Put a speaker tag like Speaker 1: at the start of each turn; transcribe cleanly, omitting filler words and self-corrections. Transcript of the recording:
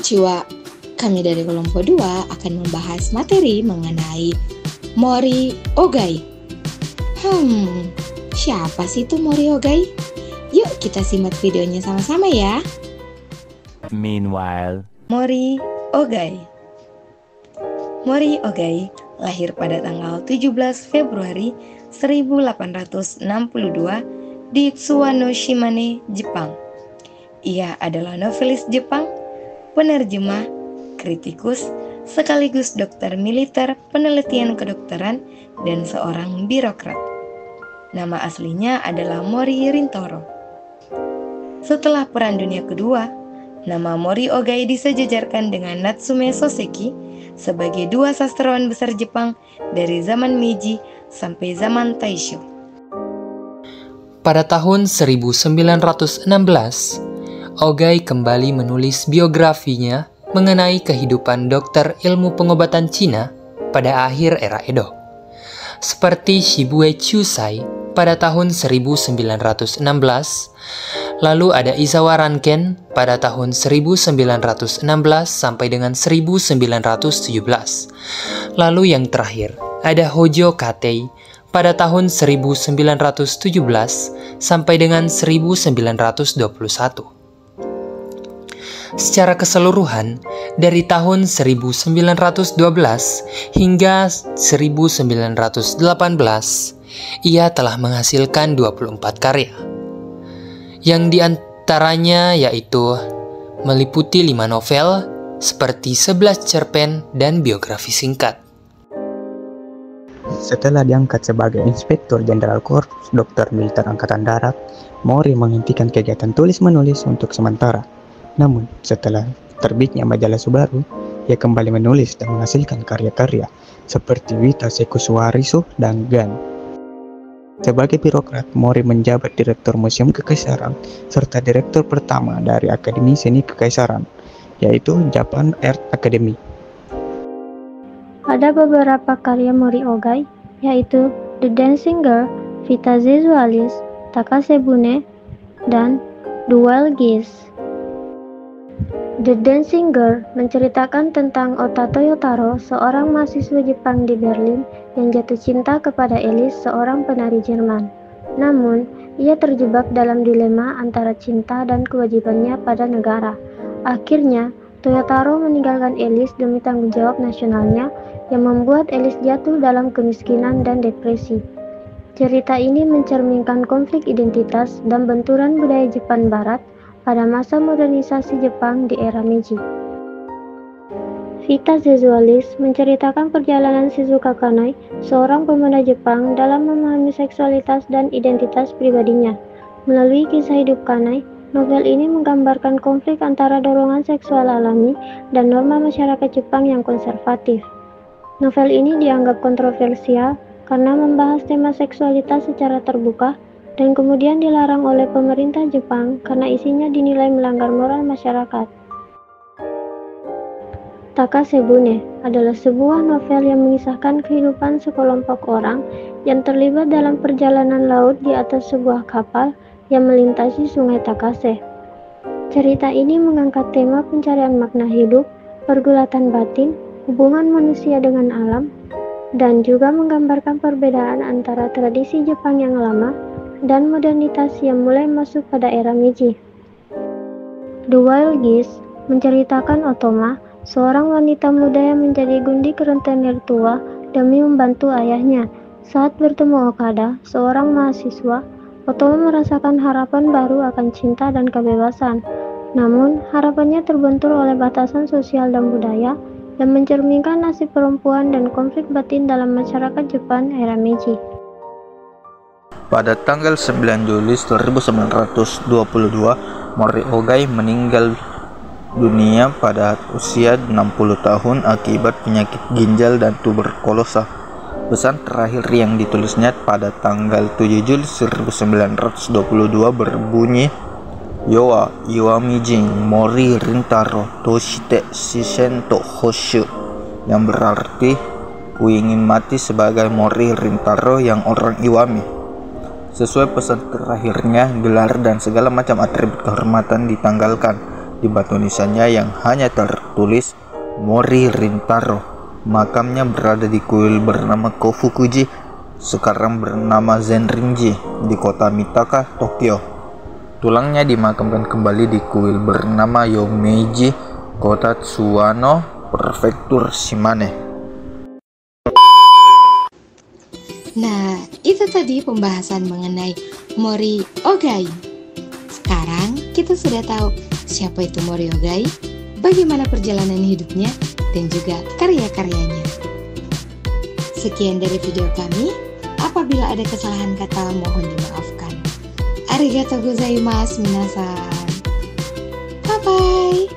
Speaker 1: Konnichiwa. Kami dari kelompok 2 akan membahas materi mengenai Mori Ogai. Siapa sih itu Mori Ogai? Yuk kita simak videonya sama-sama ya.
Speaker 2: Meanwhile,
Speaker 1: Mori Ogai. Mori Ogai lahir pada tanggal 17 Februari 1862 di Tsuwanoshimane, Jepang. Ia adalah novelis Jepang, penerjemah, kritikus, sekaligus dokter militer penelitian kedokteran, dan seorang birokrat. Nama aslinya adalah Mori Rintaro. Setelah Perang Dunia Kedua, nama Mori Ogai disejajarkan dengan Natsume Soseki sebagai dua sastrawan besar Jepang dari zaman Meiji sampai zaman Taisho.
Speaker 3: Pada tahun 1916, Ogai kembali menulis biografinya mengenai kehidupan dokter ilmu pengobatan Cina pada akhir era Edo. Seperti Shibue Chusai pada tahun 1916, lalu ada Izawa Ranken pada tahun 1916 sampai dengan 1917. Lalu yang terakhir, ada Hojo Katei pada tahun 1917 sampai dengan 1921. Secara keseluruhan, dari tahun 1912 hingga 1918, ia telah menghasilkan 24 karya. Yang diantaranya yaitu meliputi 5 novel, seperti 11 cerpen dan biografi singkat.
Speaker 4: Setelah diangkat sebagai Inspektur Jenderal Korps Dokter Militer Angkatan Darat, Mori menghentikan kegiatan tulis-menulis untuk sementara. Namun, setelah terbitnya majalah Subaru, ia kembali menulis dan menghasilkan karya-karya seperti Wita Sekuswariso dan Gan. Sebagai birokrat, Mori menjabat Direktur Museum Kekaisaran serta Direktur pertama dari Akademi Seni Kekaisaran, yaitu Japan Art Academy.
Speaker 5: Ada beberapa karya Mori Ogai, yaitu The Dancing Girl, Vita Zezualis, Takasebune, dan The Wild Geese. The Dancing Girl menceritakan tentang Ota Toyotaro, seorang mahasiswa Jepang di Berlin yang jatuh cinta kepada Elise, seorang penari Jerman. Namun, ia terjebak dalam dilema antara cinta dan kewajibannya pada negara. Akhirnya, Toyotaro meninggalkan Elise demi tanggung jawab nasionalnya yang membuat Elise jatuh dalam kemiskinan dan depresi. Cerita ini mencerminkan konflik identitas dan benturan budaya Jepang Barat pada masa modernisasi Jepang di era Meiji. Vita Zezualis menceritakan perjalanan Shizuka Kanai, seorang pemuda Jepang, dalam memahami seksualitas dan identitas pribadinya. Melalui kisah hidup Kanai, novel ini menggambarkan konflik antara dorongan seksual alami dan norma masyarakat Jepang yang konservatif. Novel ini dianggap kontroversial karena membahas tema seksualitas secara terbuka dan kemudian dilarang oleh pemerintah Jepang karena isinya dinilai melanggar moral masyarakat. Takasebune adalah sebuah novel yang mengisahkan kehidupan sekelompok orang yang terlibat dalam perjalanan laut di atas sebuah kapal yang melintasi sungai Takase. Cerita ini mengangkat tema pencarian makna hidup, pergulatan batin, hubungan manusia dengan alam, dan juga menggambarkan perbedaan antara tradisi Jepang yang lama dan modernitas yang mulai masuk pada era Meiji. The Wild Geese menceritakan Otoma, seorang wanita muda yang menjadi gundik rentenir tua demi membantu ayahnya. Saat bertemu Okada, seorang mahasiswa, Otoma merasakan harapan baru akan cinta dan kebebasan. Namun, harapannya terbentur oleh batasan sosial dan budaya yang mencerminkan nasib perempuan dan konflik batin dalam masyarakat Jepang era Meiji.
Speaker 6: Pada tanggal 9 Juli 1922, Mori Ogai meninggal dunia pada usia 60 tahun akibat penyakit ginjal dan tuberkulosa. Pesan terakhir yang ditulisnya pada tanggal 7 Juli 1922 berbunyi, Yowa Iwami Jin Mori Rintaro Toshite Shishento Hoshu, yang berarti ku ingin mati sebagai Mori Rintaro yang orang Iwami. Sesuai pesan terakhirnya, gelar dan segala macam atribut kehormatan ditanggalkan di batu nisannya yang hanya tertulis Mori Rintaro. Makamnya berada di kuil bernama Kofukuji, sekarang bernama Zenrinji, di kota Mitaka, Tokyo. Tulangnya dimakamkan kembali di kuil bernama Yomeiji, kota Tsuwano, prefektur Shimane.
Speaker 1: Nah, itu tadi pembahasan mengenai Mori Ogai. Sekarang kita sudah tahu siapa itu Mori Ogai, bagaimana perjalanan hidupnya, dan juga karya-karyanya. Sekian dari video kami. Apabila ada kesalahan kata, mohon dimaafkan. Arigatou gozaimasu minasan. Bye-bye.